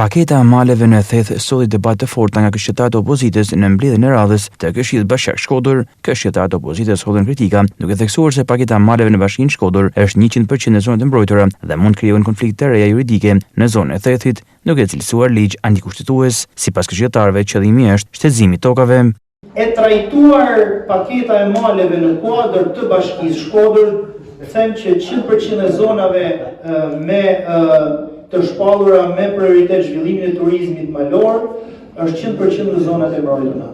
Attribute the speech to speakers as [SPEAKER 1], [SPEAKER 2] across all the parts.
[SPEAKER 1] Paketa e maleve në theth solli debat të forta nga këshilltarët e opozitës në mbledhjen e radhës të Këshillit Bashkiak Shkodër. Këshilltarët e opozitës hodhin kritika, duke theksuar se paketa e maleve në Bashkinë Shkodër është 100% në zonat e mbrojtura dhe mund krijojnë konflikte të reja juridike në zonën e thethit, duke cilësuar ligj antikushtetues. Sipas këshilltarëve, qëllimi është shtetëzimi i tokave.
[SPEAKER 2] E trajtuar paketa e maleve në kuadër të Bashkisë Shkodër, them që 100% e zonave me të shpallura me prioritet zhvillimin e turizmit malor është 100% në zonat e mbrojtura.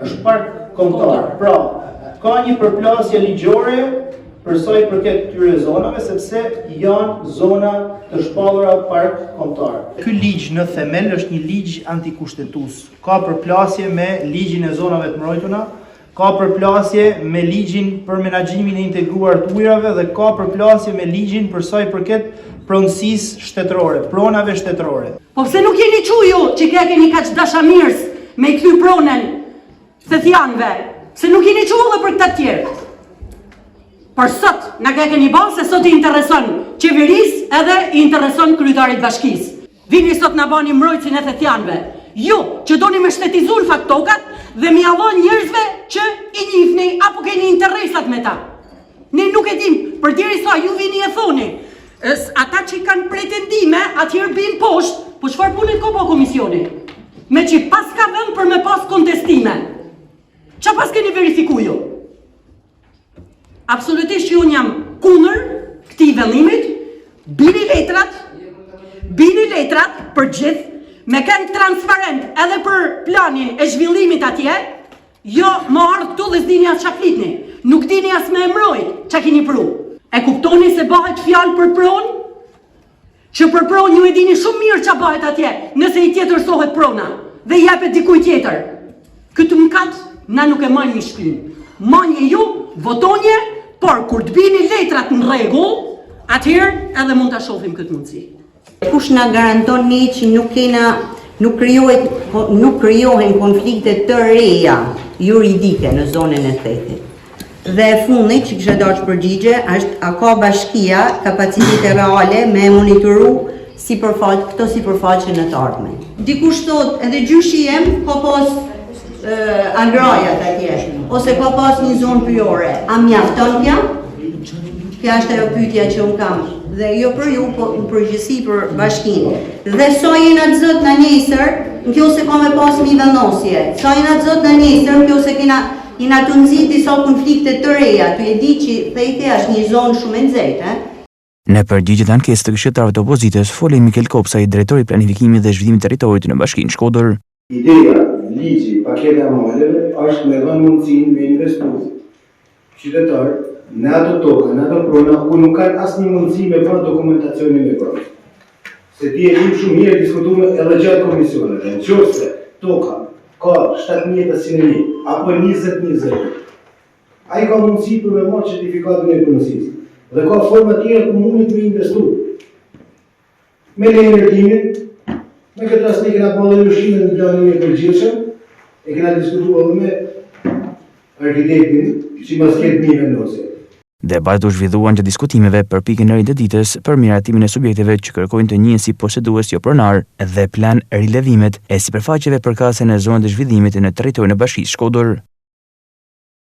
[SPEAKER 2] Është park kombëtar. Pra, ka një përplasje ligjore për sa i përket këtyre zonave, sepse janë zona të shpallura park kombëtar. Ky ligj në themel është një ligj antikushtetues. Ka përplasje me ligjin e zonave të mbrojtura, ka përplasje me ligjin për menaxhimin e integruar të ujrave dhe ka përplasje me ligjin për sa i përket pronësisë shtetërore, pronave shtetërore.
[SPEAKER 3] Po pse nuk jeni ju që keni kaq dashamirës me i kthy pronën thetjanëve? Se nuk jeni edhe për këta tjerë. Por sot na keni bën se sot i intereson qeverisë edhe i intereson kryetarit bashkisë. Vini sot na bani mbrojtësin e thetjanëve. Ju që doni me shtetizun faktokat dhe mi avon njerëzve që i njihni apo keni interesat me ta. Ne nuk e dim, përderisa ju vini e thoni. Ata që kanë pretendime, atjerë bin poshtë, po çfarë punet ka bëu komisioni? Me që pas ka vënë për me pas kontestime. Qa pas keni verifiku ju? Absolutisht që unë jam kundër këtij vellimit, bini letrat për gjithë, me kanë transparent edhe për planin e zhvillimit atje, jo më ardhë këtu dhe s'dini as qa flitni, nuk dini as me emrojt qa keni pru. E kuptoni se bëhet fjalë për pronë? Që për pronë ju e dini shumë mirë që bëhet atje, nëse i tjetërsohet prona dhe i jepet dikuj tjetër. Këtë mëkat, na nuk e majnë një shpinë. Manje ju, votonje, por kur të bini letrat në rregull, atëherë edhe mund ta shohim këtë mundësi.
[SPEAKER 4] Kush na garanton ne që nuk krijohen konflikte të reja juridike në zonën e thethit? Dhe e fundit që kështë dashur përgjigje është a ka bashkia kapacitete reale me monitoru këto sipërfaqe në të ardhmen. Dikush thot edhe gjyshi jem ka pas agrajat atje ose ka pas një zonë pyjore. A mjafton kja? Kja është ajo pyetja që unë kam dhe jo për ju, po në përgjithësi për bashkinë. Dhe sa jena të zot në nesër, nëse ka me pas mi vendosje. Sa jena të zot në nesër, nëse jena të nxit disa konflikte të reja, tu e di që thethi është një zonë shumë e nxehtë.
[SPEAKER 1] Në përgjigje të ankesës të këshilltarëve të opozitës, folli Mikel Kopsa, i drejtori i planifikimit dhe zhvillimit të territorit në Bashkinë Shkodër.
[SPEAKER 5] Ideja, ligji, paketa e maleve është me dhënë mundësinë me investu qytetar në ato toka, në ato prona, ku nuk kanë asnjë mundësi me bërë dokumentacionin e pronë. Se ti e dim shumë mirë diskutuar edhe gjatë komisioneve, nëse toka ka 17.100 apo 20.20. Ai ka mundësi për me marrë certifikatin e punësisë. Dhe ka forma tjera ku mundet me investu. Me lejën e timit, me këtë rast ne kena bërë lëshime në planimin e përgjithshëm, e kena diskutuar edhe me arkitektin, që mas ketë një vendosje.
[SPEAKER 1] Debatet u zhvilluan gjatë diskutimeve për pikën e ri të ditës për miratimin e subjekteve që kërkojnë të njihen si posedues jo pronar dhe plan rilevimet e sipërfaqeve përkatëse në zonat e zhvillimit në territorin e Bashkisë Shkodër.